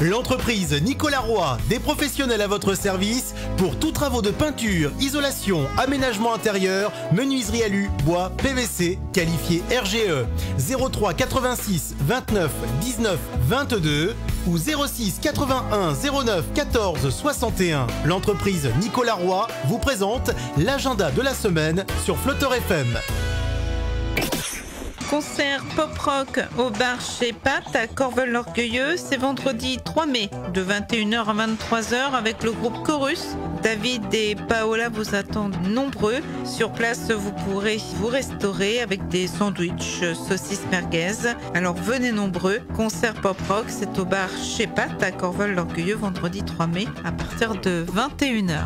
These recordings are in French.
L'entreprise Nicolas Roy, des professionnels à votre service pour tous travaux de peinture, isolation, aménagement intérieur, menuiserie alu, bois, PVC, qualifié RGE. 03 86 29 19 22 ou 06 81 09 14 61. L'entreprise Nicolas Roy vous présente l'agenda de la semaine sur Flotteur FM. Concert pop-rock au bar chez Pat à Corvel-l'Orgueilleux, c'est vendredi 3 mai de 21h à 23h avec le groupe Chorus. David et Paola vous attendent nombreux. Sur place, vous pourrez vous restaurer avec des sandwichs, saucisses merguez. Alors venez nombreux. Concert pop-rock, c'est au bar chez Pat à Corvel-l'Orgueilleux vendredi 3 mai à partir de 21h.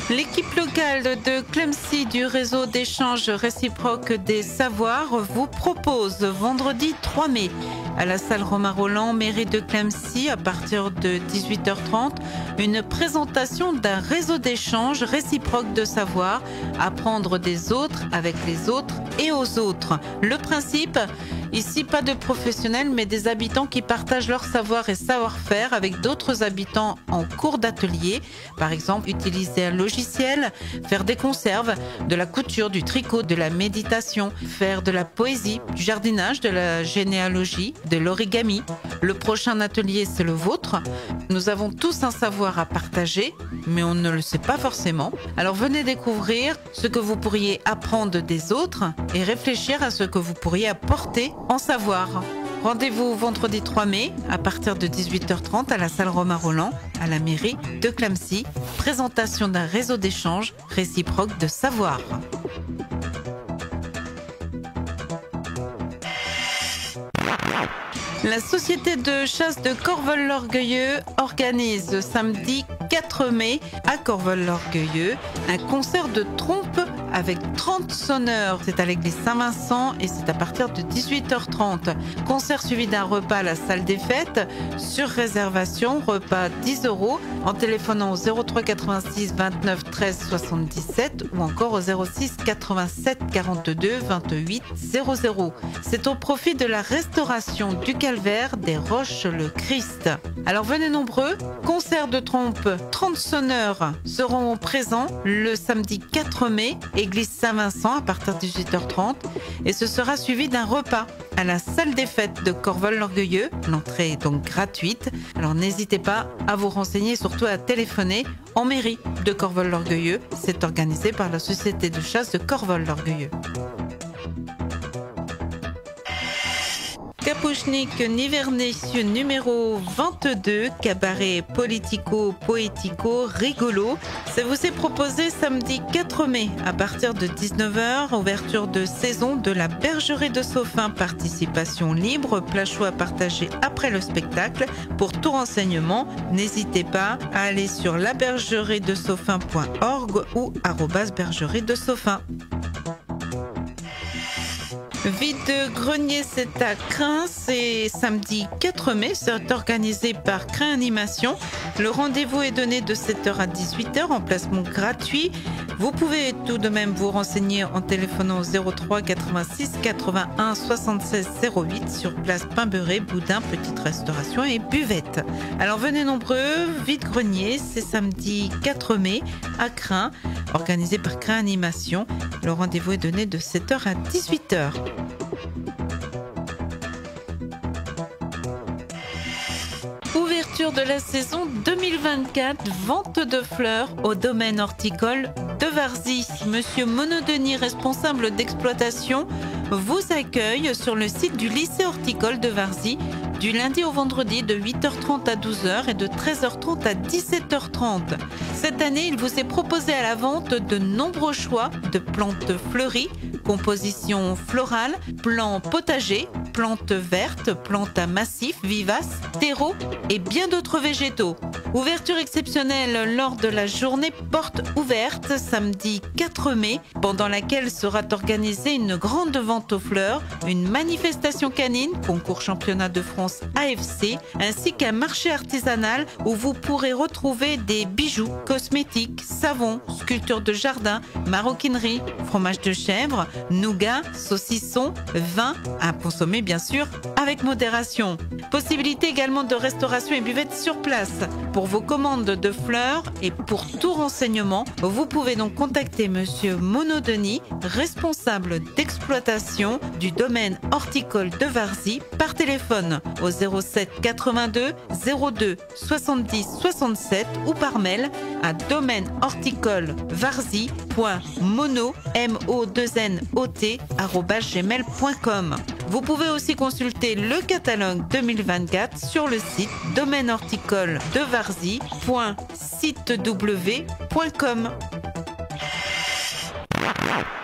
L'équipe locale de Clemcy du réseau d'échange réciproque des savoirs vous propose vendredi 3 mai à la salle Romain Rolland, mairie de Clemcy, à partir de 18h30, une présentation d'un réseau d'échange réciproque de savoir, apprendre des autres avec les autres et aux autres. Le principe, ici pas de professionnels mais des habitants qui partagent leur savoir et savoir-faire avec d'autres habitants en cours d'atelier. Par exemple, utiliser un logiciel, faire des conserves, de la couture, du tricot, de la méditation, faire de la poésie, du jardinage, de la généalogie, de l'origami. Le prochain atelier, c'est le vôtre. Nous avons tous un savoir à partager, mais on ne le sait pas forcément. Alors venez découvrir ce que vous pourriez apprendre des autres et réfléchir à ce que vous pourriez apporter en savoir. Rendez-vous vendredi 3 mai à partir de 18h30 à la salle Romain Rolland, à la mairie de Clemcy. Présentation d'un réseau d'échange réciproque de savoir. La société de chasse de Corvel-l'Orgueilleux organise samedi 4 mai à Corvel-l'Orgueilleux un concert de trompe avec 30 sonneurs. C'est à l'église Saint-Vincent et c'est à partir de 18h30. Concert suivi d'un repas à la salle des fêtes. Sur réservation, repas 10 € en téléphonant au 03 86 29 13 77 ou encore au 06 87 42 28 00. C'est au profit de la restauration du Calvaire des Roches-le-Christ. Alors venez nombreux, concert de trompe, 30 sonneurs seront présents le samedi 4 mai, église Saint-Vincent à partir de 18h30 et ce sera suivi d'un repas à la salle des fêtes de Corvel-l'Orgueilleux. L'entrée est donc gratuite, alors n'hésitez pas à vous renseigner et surtout à téléphoner en mairie de Corvel-l'Orgueilleux. C'est organisé par la société de chasse de Corvel-l'Orgueilleux. Capuchnik Nivernais numéro 22, cabaret politico-poético rigolo. Ça vous est proposé samedi 4 mai à partir de 19h, ouverture de saison de la Bergerie de Sophin, participation libre, plat chaud à partager après le spectacle. Pour tout renseignement, n'hésitez pas à aller sur labergeriedesophin.org ou @bergerie-de-Sophin. Vide-grenier, c'est à Crin, c'est samedi 4 mai, c'est organisé par Crin Animation. Le rendez-vous est donné de 7h à 18h, emplacement gratuit. Vous pouvez tout de même vous renseigner en téléphonant au 03 86 81 76 08 sur place Pain-Beurré, Boudin, petite restauration et buvette. Alors venez nombreux, vide-grenier, c'est samedi 4 mai à Crin, organisé par Crin Animation. Le rendez-vous est donné de 7h à 18h. Ouverture de la saison 2024, vente de fleurs au domaine horticole de Varzy. Monsieur Monodeni, responsable d'exploitation, vous accueille sur le site du lycée horticole de Varzy du lundi au vendredi de 8h30 à 12h et de 13h30 à 17h30. Cette année, il vous est proposé à la vente de nombreux choix de plantes fleuries, composition florale, plants potagers, plantes vertes, plantes à massifs, vivaces, terreaux et bien d'autres végétaux. Ouverture exceptionnelle lors de la journée porte ouverte samedi 4 mai, pendant laquelle sera organisée une grande vente aux fleurs, une manifestation canine, concours championnat de France AFC, ainsi qu'un marché artisanal où vous pourrez retrouver des bijoux, cosmétiques, savons, sculptures de jardin, maroquinerie, fromage de chèvre, nougat, saucisson, vin, à consommer bien sûr avec modération. Possibilité également de restauration et buvette sur place. Pour vos commandes de fleurs et pour tout renseignement, vous pouvez donc contacter Monsieur Monod-Denis, responsable d'exploitation du domaine horticole de Varzy, par téléphone au 07 82 02 70 67 ou par mail à domaine-horticole-varzy.monot@gmail.com. Vous pouvez aussi consulter le catalogue 2024 sur le site domaine-horticole-de-varzy.sitew.com.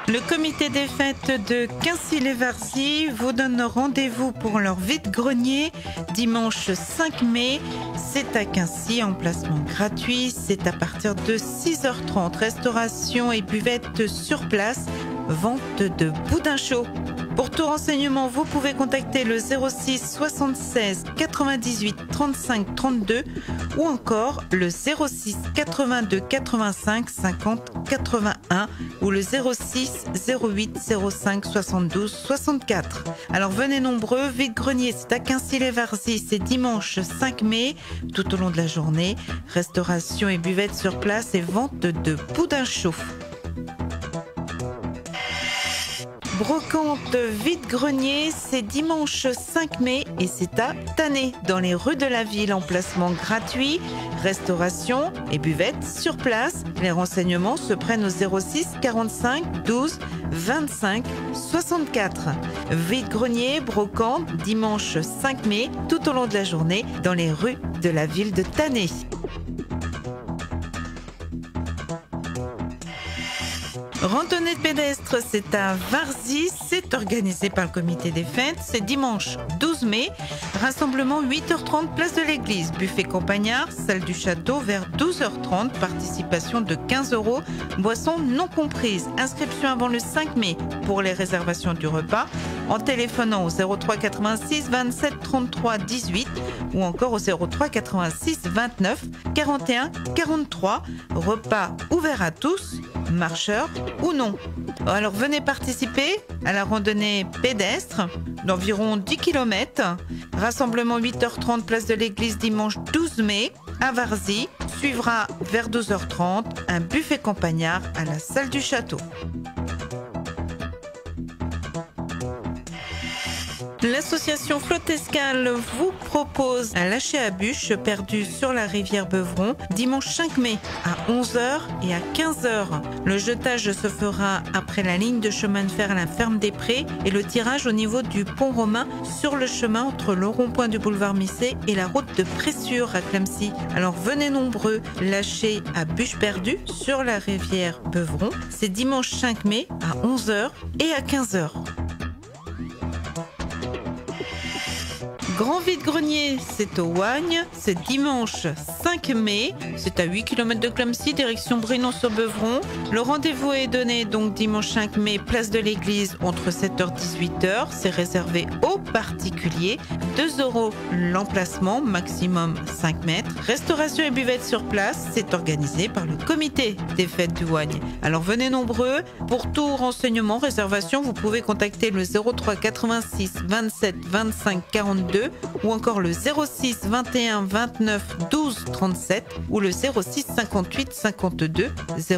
Le comité des fêtes de Quincy-les-Varzy vous donne rendez-vous pour leur vide-grenier dimanche 5 mai. C'est à Quincy, emplacement gratuit. C'est à partir de 6h30. Restauration et buvette sur place. Vente de boudin chaud. Pour tout renseignement, vous pouvez contacter le 06 76 98 35 32 ou encore le 06 82 85 50 81 ou le 06 08 05 72 64. Alors venez nombreux, vide-grenier, c'est à Quincy-les-Varzy, c'est dimanche 5 mai, tout au long de la journée. Restauration et buvette sur place et vente de boudin chaud. Brocante vide-grenier, c'est dimanche 5 mai et c'est à Tannay, dans les rues de la ville, emplacement gratuit, restauration et buvette sur place. Les renseignements se prennent au 06 45 12 25 64. Vide-grenier, brocante, dimanche 5 mai, tout au long de la journée, dans les rues de la ville de Tannay. Randonnée de pédestres, c'est à Varzy, c'est organisé par le comité des fêtes, c'est dimanche 12 mai, rassemblement 8h30 place de l'église, buffet campagnard, salle du château vers 12h30, participation de 15 €, boissons non comprises, inscription avant le 5 mai pour les réservations du repas, en téléphonant au 03 86 27 33 18 ou encore au 03 86 29 41 43, repas ouvert à tous, marcheurs ou non. Alors venez participer à la randonnée pédestre d'environ 10 km. Rassemblement 8h30 place de l'église dimanche 12 mai à Varzy. Suivra vers 12h30 un buffet campagnard à la salle du château. L'association Flotte Escale vous propose un lâcher à bûche perdu sur la rivière Beuvron dimanche 5 mai à 11h et à 15h. Le jetage se fera après la ligne de chemin de fer à la ferme des Prés et le tirage au niveau du pont romain sur le chemin entre le rond-point du boulevard Misset et la route de Pressure à Clamecy. Alors venez nombreux lâcher à bûche perdue sur la rivière Beuvron. C'est dimanche 5 mai à 11h et à 15h. Grand vide-grenier, c'est au Ouagne, c'est dimanche 5 mai, c'est à 8 km de Clamecy, direction Brinon-sur-Beuvron. Le rendez-vous est donné donc dimanche 5 mai, place de l'église, entre 7h et 18h. C'est réservé aux particuliers, 2 € l'emplacement, maximum 5 mètres. Restauration et buvette sur place, c'est organisé par le comité des fêtes du Ouagne. Alors venez nombreux, pour tout renseignement, réservation, vous pouvez contacter le 03 86 27 25 42 ou encore le 06 21 29 12 37 ou le 06 58 52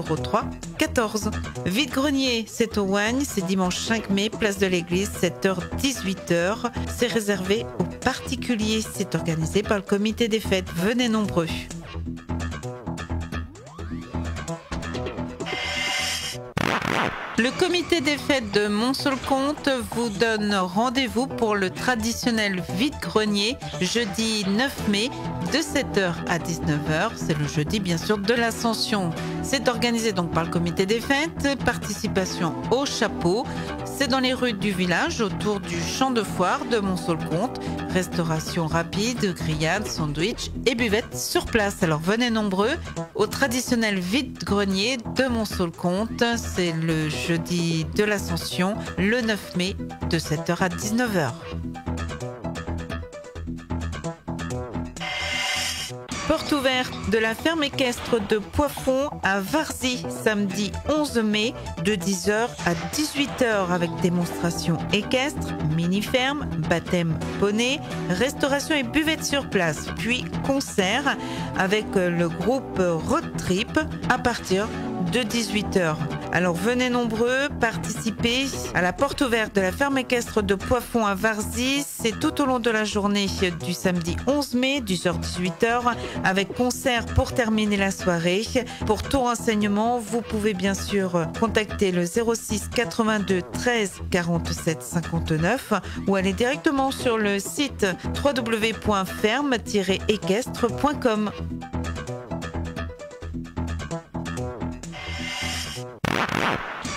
03 14. Vide-grenier, c'est au Ouagne, c'est dimanche 5 mai, place de l'église, 7h-18h. C'est réservé aux particuliers, c'est organisé par le comité des fêtes. Venez nombreux. Le comité des fêtes de Mont-sur-le-Comte vous donne rendez-vous pour le traditionnel vide-grenier jeudi 9 mai de 7h à 19h. C'est le jeudi bien sûr de l'Ascension. C'est organisé donc par le comité des fêtes, participation au chapeau. C'est dans les rues du village autour du champ de foire de Mont-sur-le-Comte. Restauration rapide, grillade, sandwich et buvette sur place. Alors venez nombreux au traditionnel vide-grenier de Mont-sur-le-Comte. C'est le jeudi de l'Ascension, le 9 mai, de 7h à 19h. Porte ouverte de la ferme équestre de Poiffon à Varzy, samedi 11 mai, de 10h à 18h, avec démonstration équestre, mini-ferme, baptême poney, restauration et buvette sur place, puis concert avec le groupe Road Trip à partir de 18h. Alors venez nombreux, participez à la porte ouverte de la ferme équestre de Poiffon à Varzy. C'est tout au long de la journée du samedi 11 mai, 10h-18h, avec concert pour terminer la soirée. Pour tout renseignement, vous pouvez bien sûr contacter le 06 82 13 47 59 ou aller directement sur le site www.ferme-équestre.com.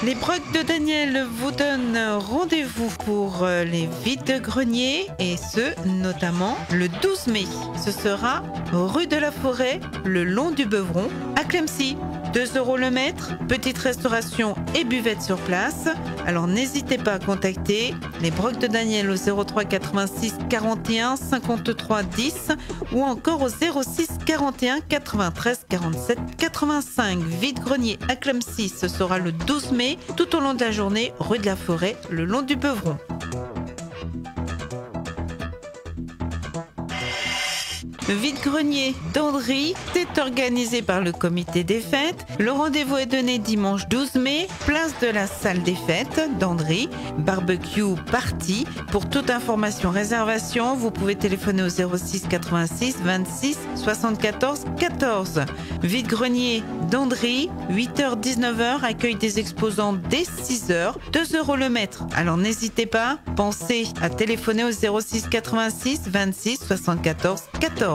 Les Brocs de Daniel vous donnent rendez-vous pour les vides-greniers et ce, notamment le 12 mai. Ce sera rue de la Forêt, le long du Beuvron, à Clemcy. 2 € le mètre, petite restauration et buvette sur place. Alors n'hésitez pas à contacter les Brocs de Daniel au 03 86 41 53 10 ou encore au 06 41 93 47 85. Vide-grenier à Clemcy, ce sera le 12 mai, tout au long de la journée, rue de la Forêt, le long du Beuvron. Le vide-grenier d'Andry est organisé par le comité des fêtes. Le rendez-vous est donné dimanche 12 mai, place de la salle des fêtes d'Andry, barbecue party. Pour toute information, réservation, vous pouvez téléphoner au 06 86 26 74 14. Vide-grenier d'Andry, 8h-19h, accueil des exposants dès 6h, 2 € le mètre. Alors n'hésitez pas, pensez à téléphoner au 06 86 26 74 14.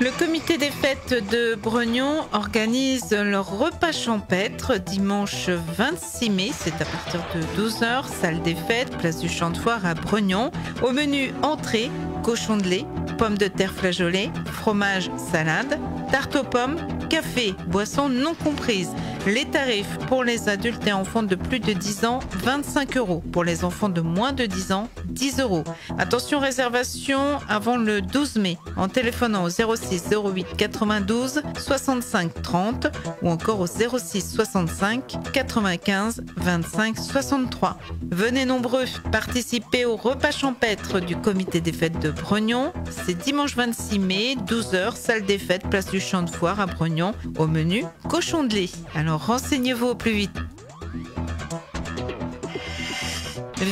Le comité des fêtes de Brognon organise leur repas champêtre dimanche 26 mai, c'est à partir de 12h, salle des fêtes, place du Champ de Foire à Brognon. Au menu entrée, cochon de lait, pommes de terre flageolées, fromage, salade, tarte aux pommes, café, boissons non comprises. Les tarifs pour les adultes et enfants de plus de 10 ans, 25 €. Pour les enfants de moins de 10 ans, 10 €. Attention, réservation avant le 12 mai en téléphonant au 06 08 92 65 30 ou encore au 06 65 95 25 63. Venez nombreux participer au repas champêtre du comité des fêtes de Brognon. C'est dimanche 26 mai, 12h, salle des fêtes, place du Champ de Foire à Brognon. Au menu, cochon de lait. Alors renseignez-vous au plus vite.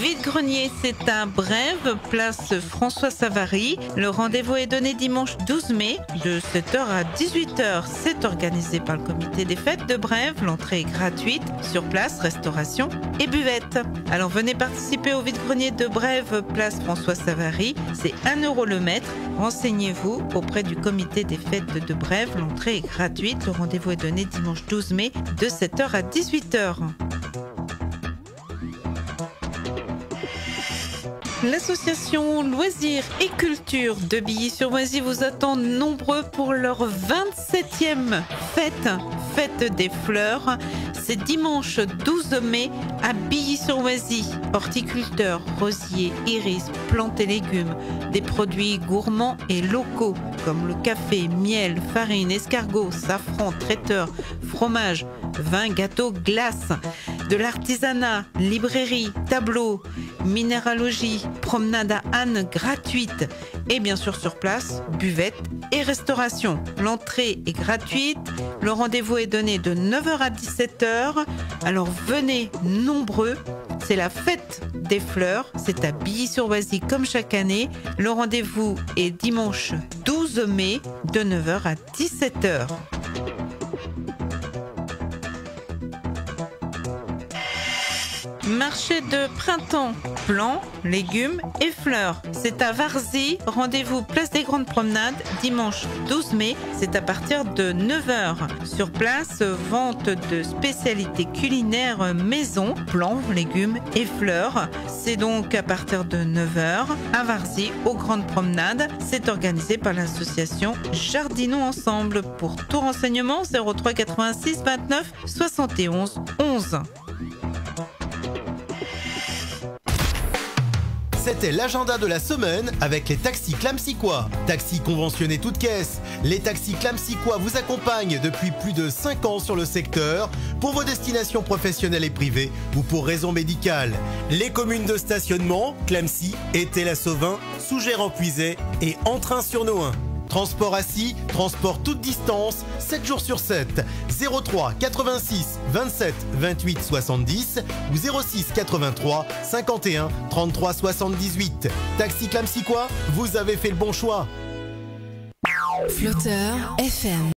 Vide-grenier, c'est à Brève, place François Savary. Le rendez-vous est donné dimanche 12 mai, de 7h à 18h. C'est organisé par le comité des fêtes de Brève. L'entrée est gratuite. Sur place, restauration et buvette. Alors venez participer au vide-grenier de Brève, place François Savary. C'est 1 € le mètre. Renseignez-vous auprès du comité des fêtes de Brève. L'entrée est gratuite. Le rendez-vous est donné dimanche 12 mai, de 7h à 18h. L'association Loisirs et Culture de Billy-sur-Oisy vous attend nombreux pour leur 27e fête des fleurs. C'est dimanche 12 mai à Billy-sur-Oisy. Horticulteurs, rosiers, iris, plantes et légumes, des produits gourmands et locaux comme le café, miel, farine, escargot, safran, traiteur, fromage, vin, gâteaux, glaces, de l'artisanat, librairie, tableau, minéralogie, promenade à âne gratuite et bien sûr sur place, buvette et restauration. L'entrée est gratuite, le rendez-vous est donné de 9h à 17h, alors venez nombreux. C'est la fête des fleurs, c'est à Billy-sur-Oisy comme chaque année. Le rendez-vous est dimanche 12 mai de 9h à 17h. Marché de printemps, plants, légumes et fleurs. C'est à Varzy, rendez-vous place des Grandes Promenades, dimanche 12 mai, c'est à partir de 9h. Sur place, vente de spécialités culinaires maison, plants, légumes et fleurs. C'est donc à partir de 9h à Varzy, aux Grandes Promenades. C'est organisé par l'association Jardinons Ensemble. Pour tout renseignement, 03 86 29 71 11. C'était l'agenda de la semaine avec les taxis Clamsicois. Taxis conventionnés toutes caisses. Les taxis Clamsicois vous accompagnent depuis plus de 5 ans sur le secteur pour vos destinations professionnelles et privées ou pour raisons médicales. Les communes de stationnement, Clamcy, Étais-la-Sauvin, Sougères-en-Puisaye et Entrain-sur-Nohain. Transport assis, transport toute distance, 7 jours sur 7. 03 86 27 28 70 ou 06 83 51 33 78. Taxi Clamsicois, vous avez fait le bon choix. Flotteur FM.